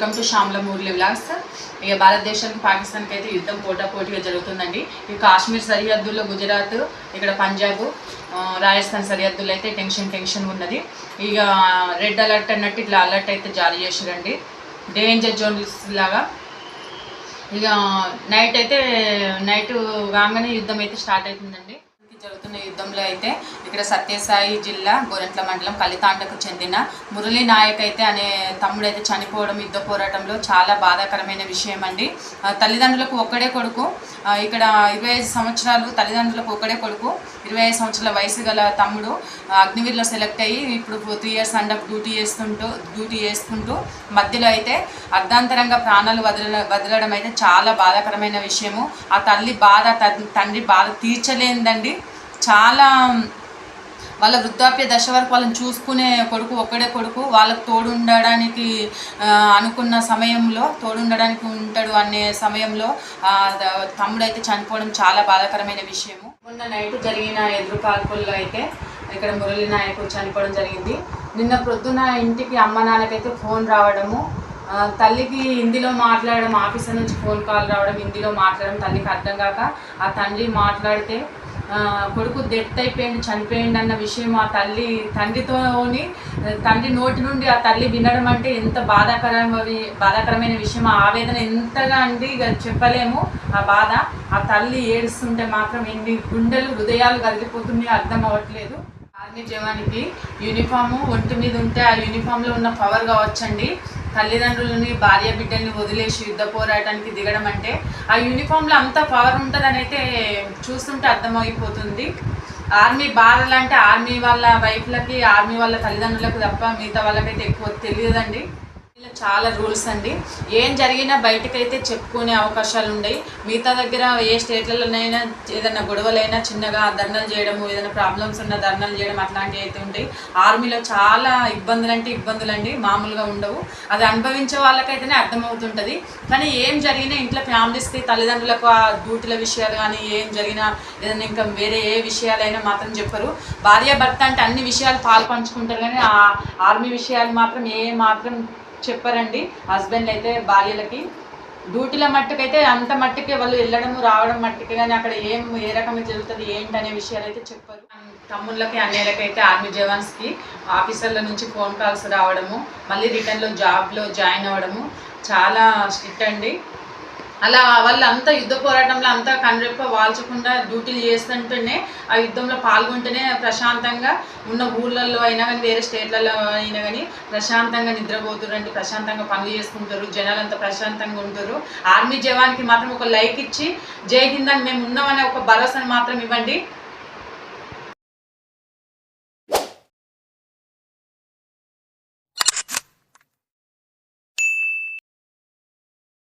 Welcome to Shyamala Murali vlogs. ఇక భారతదేశానికి పాకిస్తాన్కి అయితే యుద్ధం పోటాపోటీగా జరుగుతుందండి. ఈ కాశ్మీర్ సరిహద్దుల్లో గుజరాత్, ఇక్కడ పంజాబ్, రాజస్థాన్ సరిహద్దుల్లో అయితే టెన్షన్ ఉన్నది. ఇక రెడ్ అలర్ట్ అన్నట్టు ఇట్లా అలర్ట్ అయితే జారీ చేశారండి, డేంజర్ జోన్స్ లాగా. ఇక నైట్ కాగానే యుద్ధం అయితే స్టార్ట్ అవుతుందండి. జరుగుతున్న యుద్ధంలో అయితే ఇక్కడ సత్యసాయి జిల్లా గోరంట్ల మండలం కలితాండకు చెందిన మురళీ నాయక్ అయితే అనే తమ్ముడు అయితే చనిపోవడం యుద్ధ పోరాటంలో చాలా బాధాకరమైన విషయం అండి. తల్లిదండ్రులకు ఒక్కడే కొడుకు, ఇక్కడ 25 సంవత్సరాలు తల్లిదండ్రులకు ఒక్కడే కొడుకు, 25 సంవత్సరాల వయసు గల తమ్ముడు అగ్నివీర్లో సెలెక్ట్ అయ్యి ఇప్పుడు 3 years అండ్ డ్యూటీ చేసుకుంటూ మధ్యలో అయితే అర్ధాంతరంగా ప్రాణాలు వదలడం అయితే చాలా బాధాకరమైన విషయము. ఆ తల్లి బాధ తండ్రి బాధ తీర్చలేదండి. చాలా వాళ్ళ వృద్ధాప్య దశ వరకు వాళ్ళని చూసుకునే కొడుకు ఒక్కడే కొడుకు, వాళ్ళకు తోడుండడానికి అనుకున్న సమయంలో తోడుండడానికి ఉంటాడు అనే సమయంలో తమ్ముడు అయితే చనిపోవడం చాలా బాధాకరమైన విషయము. మొన్న నైట్ జరిగిన ఎదురు కాల్పుల్లో అయితే ఇక్కడ మురళీ నాయక్ చనిపోవడం జరిగింది. నిన్న ప్రొద్దున ఇంటికి అమ్మ నాన్నకైతే ఫోన్ రావడము, తల్లికి హిందీలో మాట్లాడడం, ఆఫీసర్ నుంచి ఫోన్ కాల్ రావడం, హిందీలో మాట్లాడడం తల్లికి అర్థం కాక ఆ తండ్రి మాట్లాడితే కొడుకు డెత్ అయిపోయింది, చనిపోయింది అన్న విషయం ఆ తండ్రి నోటి నుండి ఆ తల్లి వినడం అంటే ఎంత బాధాకరమైన విషయం. ఆ ఆవేదన ఎంతగా అండి ఇక చెప్పలేము. ఆ బాధ ఆ తల్లి ఏడుస్తుంటే మాత్రం ఎన్ని హృదయాలు కదిలిపోతుంది అర్థం అవ్వట్లేదు. ఆర్మీ జవానికి యూనిఫాము ఒంటి మీద ఉంటే ఆ యూనిఫామ్లో ఉన్న పవర్ కావచ్చండి. తల్లిదండ్రులని భార్య బిడ్డల్ని వదిలేసి యుద్ధ పోరాటానికి దిగడం అంటే ఆ యూనిఫామ్లో అంత పవర్ ఉంటుందని అయితే చూస్తుంటే అర్థమైపోతుంది. ఆర్మీ బాధలు అంటే ఆర్మీ వాళ్ళ వైఫ్లకి, ఆర్మీ వాళ్ళ తల్లిదండ్రులకు తప్ప మిగతా వాళ్ళకైతే ఎక్కువ తెలియదండి. ఇలా చాలా రూల్స్ అండి. ఏం జరిగినా బయటకైతే చెప్పుకునే అవకాశాలు ఉన్నాయి. మిగతా దగ్గర ఏ స్టేట్లలోనైనా ఏదైనా గొడవలైనా చిన్నగా ధర్నాలు చేయడము, ఏదైనా ప్రాబ్లమ్స్ ఉన్న ధర్నాలు చేయడం అట్లాంటివి అయితే ఉంటాయి. ఆర్మీలో చాలా ఇబ్బందులండి, మామూలుగా ఉండవు. అది అనుభవించే వాళ్ళకైతేనే అర్థమవుతుంటుంది. కానీ ఏం జరిగినా ఇంట్లో ఫ్యామిలీస్కి, తల్లిదండ్రులకు ఆ డ్యూటీల విషయాలు కానీ ఏం జరిగినా ఏదైనా ఇంకా వేరే ఏ విషయాలైనా మాత్రం చెప్పరు. భార్య భర్త అంటే అన్ని విషయాలు పాలు పంచుకుంటారు, కానీ ఆ ఆర్మీ విషయాలు మాత్రం మాత్రం చెప్పరండి. హస్బెండ్ అయితే భార్యలకి డ్యూటీల మట్టుకైతే అంత మట్టుకే వాళ్ళు వెళ్ళడం రావడం మట్టుకే, కానీ అక్కడ ఏ రకంగా జరుగుతుంది ఏంటనే విషయాలు అయితే చెప్పరు. తమ్ముళ్ళకి అన్నయ్యలకైతే ఆర్మీ జవాన్స్కి ఆఫీసర్ల నుంచి ఫోన్ కాల్స్ రావడము, మళ్ళీ రిటర్న్లో జాబ్లో జాయిన్ అవ్వడము చాలా స్ట్రిక్ట్ అండి. అలా వాళ్ళంతా యుద్ధ పోరాటంలో అంతా కనురెప్ప వాల్చకుండా డ్యూటీలు చేస్తుంటేనే ఆ యుద్ధంలో పాల్గొంటేనే ప్రశాంతంగా ఉన్న ఊళ్ళల్లో అయినా కానీ వేరే స్టేట్లలో అయినా కానీ ప్రశాంతంగా నిద్రపోతారండి, ప్రశాంతంగా పనులు చేసుకుంటారు, జనాలంతా ప్రశాంతంగా ఉంటారు. ఆర్మీ జవాన్కి మాత్రం ఒక లైక్ ఇచ్చి జై హింద్ అని మేము ఉన్నామనే ఒక భరోసాని మాత్రం ఇవ్వండి.